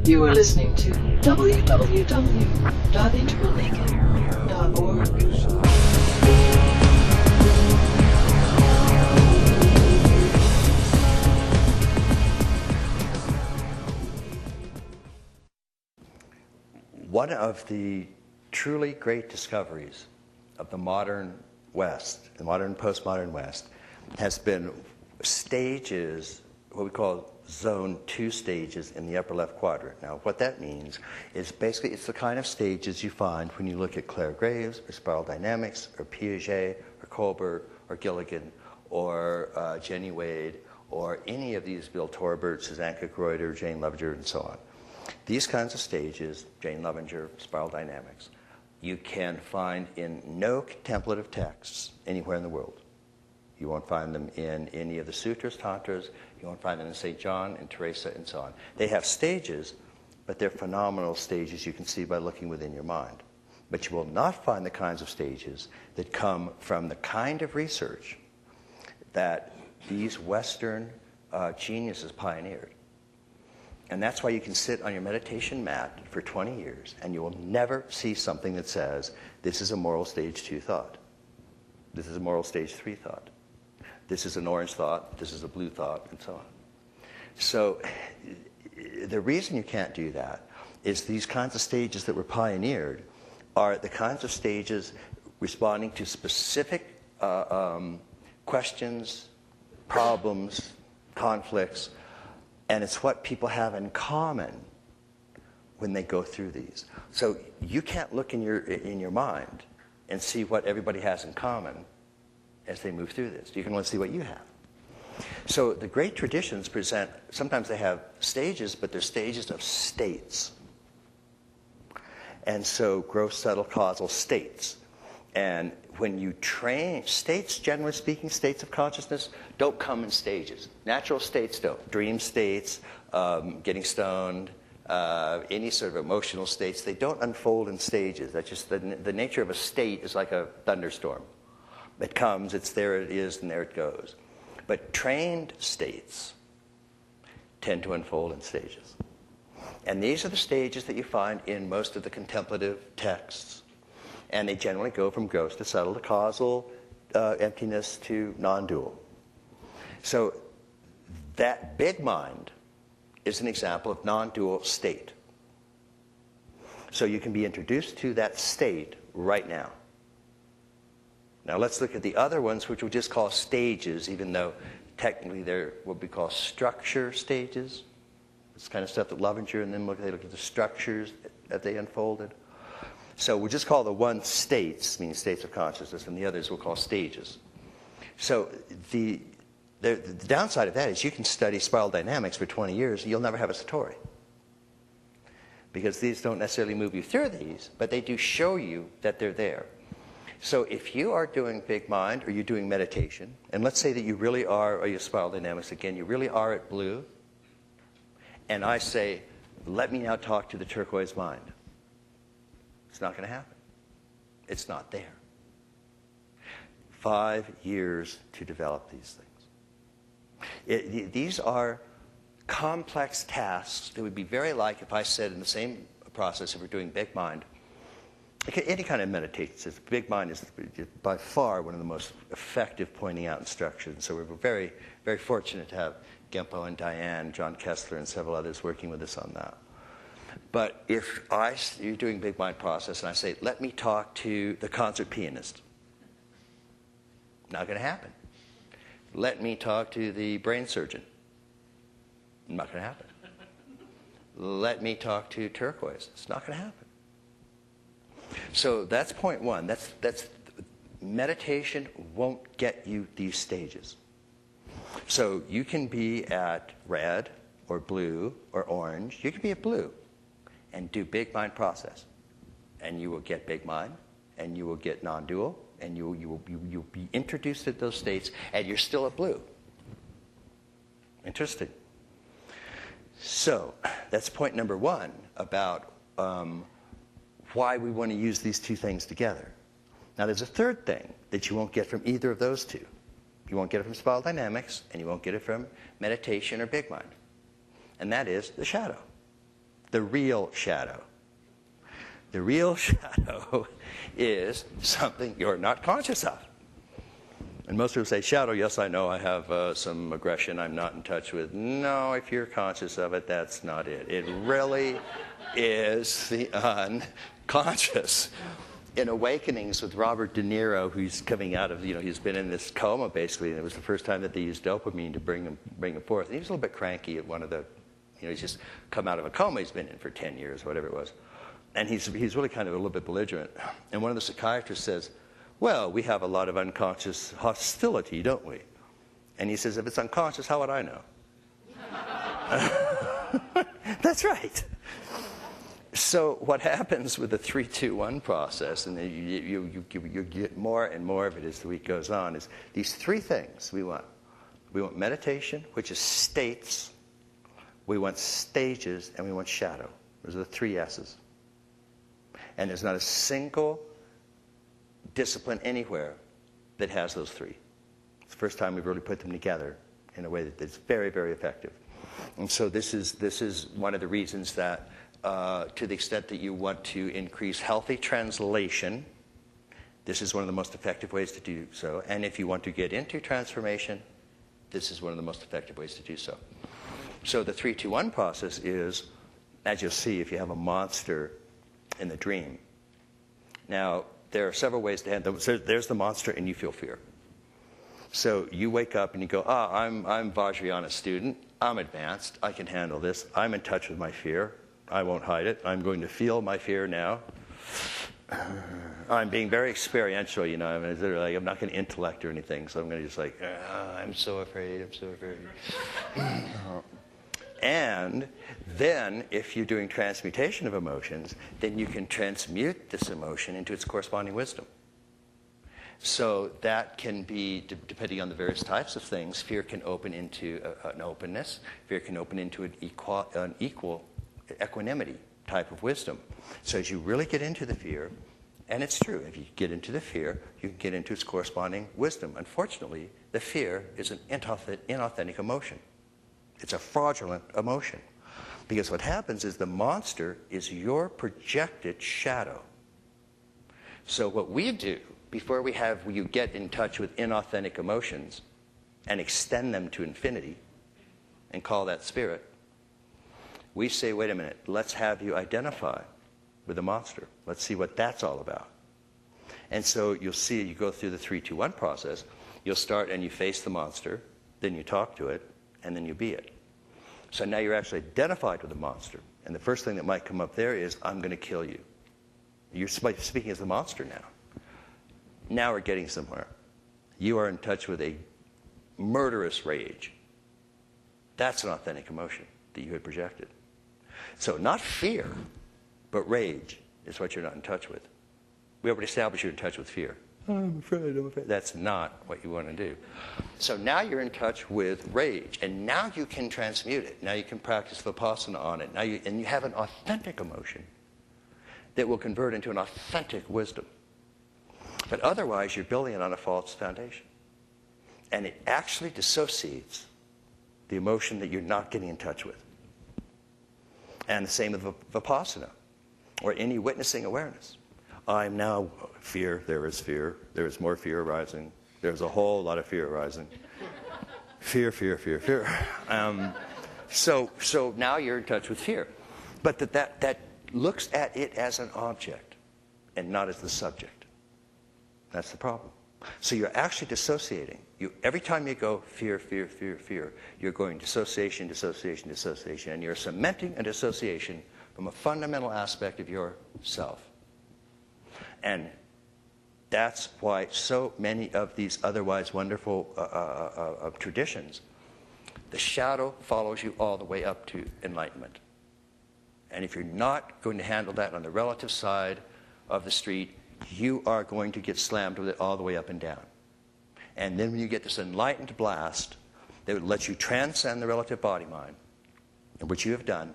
You are listening to www.integralnaked.org. One of the truly great discoveries of the modern West, the modern postmodern West, has been stages, what we call zone 2 stages in the upper left quadrant. Now, what that means is basically it's the kind of stages you find when you look at Clare Graves or spiral dynamics or Piaget or Kohlberg or Gilligan or Jenny Wade or any of these, Bill Torbert, Suzanne Cook-Reuter, Jane Lovinger, and so on. These kinds of stages, Jane Lovinger, spiral dynamics, you can find in no contemplative texts anywhere in the world. You won't find them in any of the sutras, tantras. You won't find them in St. John and Teresa and so on. They have stages, but they're phenomenal stages you can see by looking within your mind. But you will not find the kinds of stages that come from the kind of research that these Western geniuses pioneered. And that's why you can sit on your meditation mat for 20 years and you will never see something that says, this is a moral stage 2 thought. This is a moral stage 3 thought. This is an orange thought. This is a blue thought, and so on. So the reason you can't do that is these kinds of stages that were pioneered are the kinds of stages responding to specific questions, problems, conflicts, and it's what people have in common when they go through these. So you can't look in your mind and see what everybody has in common as they move through this. You can only see what you have. So the great traditions present, sometimes they have stages, but they're stages of states. And so gross, subtle, causal states. And when you train, states, generally speaking, states of consciousness, don't come in stages. Natural states don't. Dream states, getting stoned, any sort of emotional states, they don't unfold in stages. That's just the nature of a state is like a thunderstorm. It comes, it's there it is, and there it goes. But trained states tend to unfold in stages. And these are the stages that you find in most of the contemplative texts. And they generally go from gross to subtle to causal, emptiness to non-dual. So that big mind is an example of non-dual state. So you can be introduced to that state right now. Now let's look at the other ones, which we'll just call stages, even though technically they're what we call structure stages. It's kind of stuff that Lovinger and them they look at the structures that they unfolded. So we'll just call the one states, meaning states of consciousness, and the others we'll call stages. So the downside of that is you can study spiral dynamics for 20 years and you'll never have a satori. Because these don't necessarily move you through these, but they do show you that they're there. So if you are doing big mind or you're doing meditation, and let's say that you really are, or you spiral dynamics again, you really are at blue, and I say, let me now talk to the turquoise mind. It's not going to happen. It's not there. 5 years to develop these things. These are complex tasks that would be very like if I said in the same process, if we're doing big mind, any kind of meditation, big mind is by far one of the most effective pointing out instructions. So we're very, very fortunate to have Genpo and Diane, John Kessler, and several others working with us on that. But if you're doing big mind process and I say, let me talk to the concert pianist, not going to happen. Let me talk to the brain surgeon, not going to happen. Let me talk to turquoise, it's not going to happen. So that's point one. That's meditation won't get you these stages. So you can be at red or blue or orange. You can be at blue and do big mind process. And you will get big mind, and you will get non-dual, and you'll be introduced to those states, and you're still at blue. Interesting. So that's point number one about why we want to use these two things together. Now there's a third thing that you won't get from either of those two. You won't get it from spiral dynamics, and you won't get it from meditation or big mind. And that is the shadow. the real shadow. The real shadow is something you're not conscious of. And most people say, shadow, yes, I know I have some aggression I'm not in touch with. No, if you're conscious of it, that's not it. It really is the unconscious. In Awakenings with Robert De Niro, who's coming out of, he's been in this coma basically, and it was the first time that they used dopamine to bring him forth. And he was a little bit cranky at one of the, he's just come out of a coma he's been in for 10 years, whatever it was. And he's really kind of a little bit belligerent. And one of the psychiatrists says, well, we have a lot of unconscious hostility, don't we? And he says, if it's unconscious, how would I know? That's right. So what happens with the 3-2-1 process, and you get more and more of it as the week goes on, is these three things we want. We want meditation, which is states. We want stages, and we want shadow. Those are the three S's. And there's not a single discipline anywhere that has those three. It's the first time we've really put them together in a way that's very, very effective. And so this is one of the reasons that to the extent that you want to increase healthy translation, this is one of the most effective ways to do so. And if you want to get into transformation, this is one of the most effective ways to do so. So the 3-2-1 process is, as you'll see, if you have a monster in the dream. Now, there are several ways to handle it. So there's the monster, and you feel fear. So you wake up and you go, I'm Vajrayana student. I'm advanced. I can handle this. I'm in touch with my fear. I won't hide it. I'm going to feel my fear now. I'm being very experiential, I'm not going to intellect or anything, so I'm going to just I'm so afraid, I'm so afraid. And then, if you're doing transmutation of emotions, then you can transmute this emotion into its corresponding wisdom. So that can be, depending on the various types of things, fear can open into an openness. Fear can open into an equal equanimity type of wisdom. So as you really get into the fear, and it's true, if you get into the fear, you can get into its corresponding wisdom. Unfortunately, the fear is an inauthentic emotion. It's a fraudulent emotion. Because what happens is the monster is your projected shadow. So what we do, before you get in touch with inauthentic emotions and extend them to infinity and call that spirit, we say, wait a minute, let's have you identify with the monster. Let's see what that's all about. And so you'll see, you go through the 3-2-1 process. You'll start and you face the monster, then you talk to it, and then you be it. So now you're actually identified with the monster. And the first thing that might come up there is, I'm going to kill you. You're speaking as the monster now. Now we're getting somewhere. You are in touch with a murderous rage. That's an authentic emotion that you had projected. So not fear, but rage is what you're not in touch with. We already established you're in touch with fear. I'm afraid. That's not what you want to do. So now you're in touch with rage, and now you can transmute it. Now you can practice Vipassana on it. And you have an authentic emotion that will convert into an authentic wisdom. But otherwise, you're building it on a false foundation. And it actually dissociates the emotion that you're not getting in touch with. And the same with Vipassana, or any witnessing awareness. I'm now fear, there is more fear arising, there's a whole lot of fear arising. Fear. So now you're in touch with fear. But that looks at it as an object and not as the subject. That's the problem. So you're actually dissociating. Every time you go fear, you're going dissociation, and you're cementing a dissociation from a fundamental aspect of yourself. And that's why so many of these otherwise wonderful traditions, the shadow follows you all the way up to enlightenment. And if you're not going to handle that on the relative side of the street, you are going to get slammed with it all the way up and down. And then when you get this enlightened blast that would let you transcend the relative body-mind, which you have done,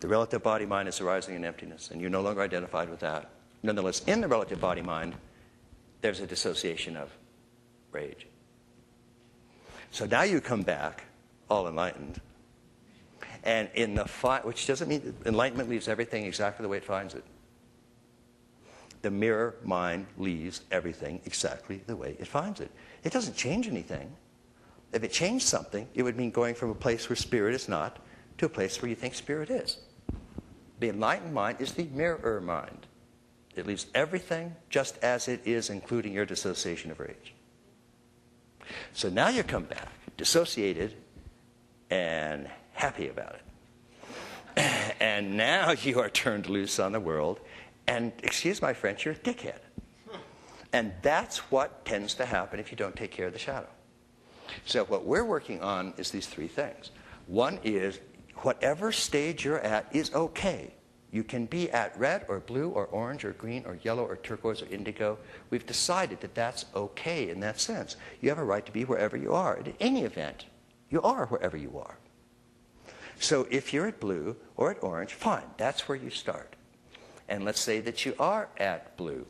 the relative body-mind is arising in emptiness, and you're no longer identified with that. Nonetheless, in the relative body-mind, there's a dissociation of rage. So now you come back, all enlightened, And which doesn't mean that enlightenment leaves everything exactly the way it finds it. The mirror mind leaves everything exactly the way it finds it. It doesn't change anything. If it changed something, it would mean going from a place where spirit is not to a place where you think spirit is. The enlightened mind is the mirror mind. It leaves everything just as it is, including your dissociation of rage. So now you come back, dissociated and happy about it. And now you are turned loose on the world, and, excuse my French, you're a dickhead. And that's what tends to happen if you don't take care of the shadow. So what we're working on is these three things. One is, whatever stage you're at is okay. You can be at red or blue or orange or green or yellow or turquoise or indigo. We've decided that that's okay in that sense. You have a right to be wherever you are. In any event, you are wherever you are. So if you're at blue or at orange, fine, that's where you start. And let's say that you are at blue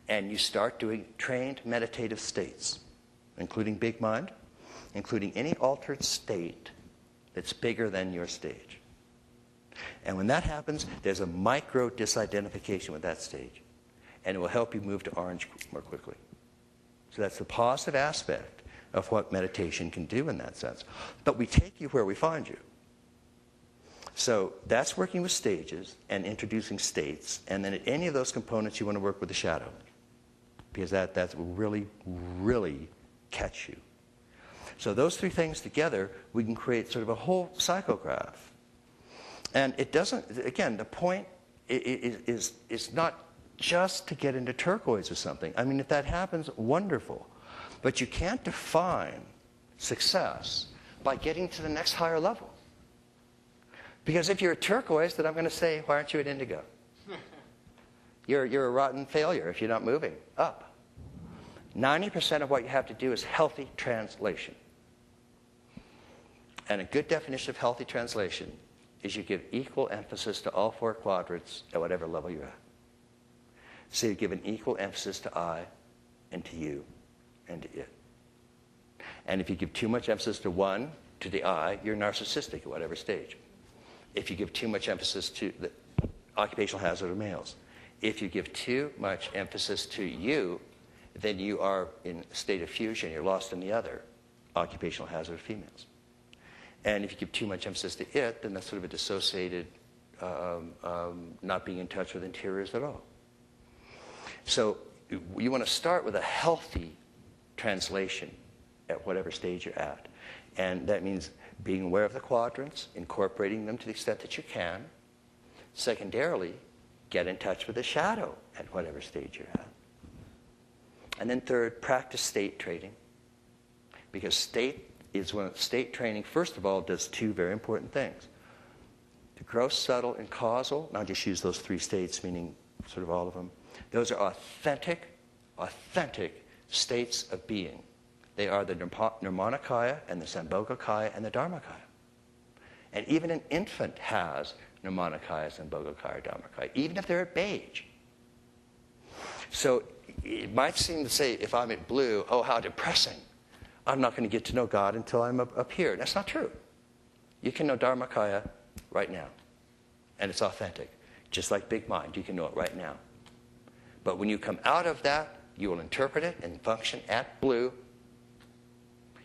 and you start doing trained meditative states, including big mind, including any altered state that's bigger than your stage. And when that happens, there's a micro disidentification with that stage. And it will help you move to orange more quickly. So that's the positive aspect of what meditation can do in that sense. But we take you where we find you. So that's working with stages and introducing states. And then at any of those components, you want to work with the shadow. Because that will really, really catch you. So those three things together, we can create sort of a whole psychograph. And it doesn't, again, the point is not just to get into turquoise or something. I mean, if that happens, wonderful. But you can't define success by getting to the next higher level. Because if you're a turquoise, then I'm going to say, why aren't you at indigo? You're a rotten failure if you're not moving up. 90% of what you have to do is healthy translation. And a good definition of healthy translation is you give equal emphasis to all four quadrants at whatever level you're at. So you give an equal emphasis to I and to you and to it. And if you give too much emphasis to one, to the I, you're narcissistic at whatever stage. If you give too much emphasis to the occupational hazard of males. If you give too much emphasis to you, then you are in a state of fusion. You're lost in the other, occupational hazard of females. And if you give too much emphasis to it, then that's sort of a dissociated, not being in touch with interiors at all. So you want to start with a healthy translation at whatever stage you're at. And that means being aware of the quadrants, incorporating them to the extent that you can. Secondarily, get in touch with the shadow at whatever stage you're at. And then third, practice state training. Because state training, first of all, does two very important things. The gross, subtle, and causal, and I'll just use those three states, meaning sort of all of them. Those are authentic states of being. They are the Nirmanakaya and the Sambhogakaya and the Dharmakaya. And even an infant has Nirmanakaya, Sambhogakaya, Dharmakaya, even if they're at beige. So it might seem to say, if I'm at blue, oh, how depressing. I'm not going to get to know God until I'm up here. That's not true. You can know Dharmakaya right now. And it's authentic. Just like big mind, you can know it right now. But when you come out of that, you will interpret it and function at blue.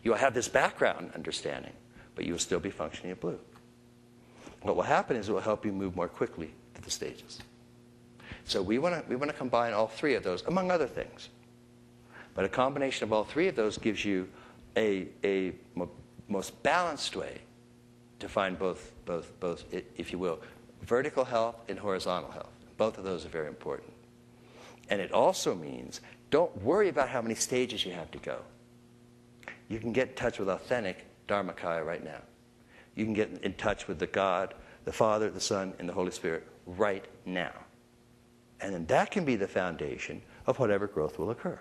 You'll have this background understanding, but you will still be functioning at blue. What will happen is it will help you move more quickly to the stages. So we want to combine all three of those, among other things. But a combination of all three of those gives you a most balanced way to find both, if you will, vertical health and horizontal health. Both of those are very important. And it also means don't worry about how many stages you have to go. You can get in touch with authentic Dharmakaya right now. You can get in touch with the God, the Father, the Son, and the Holy Spirit right now. And then that can be the foundation of whatever growth will occur.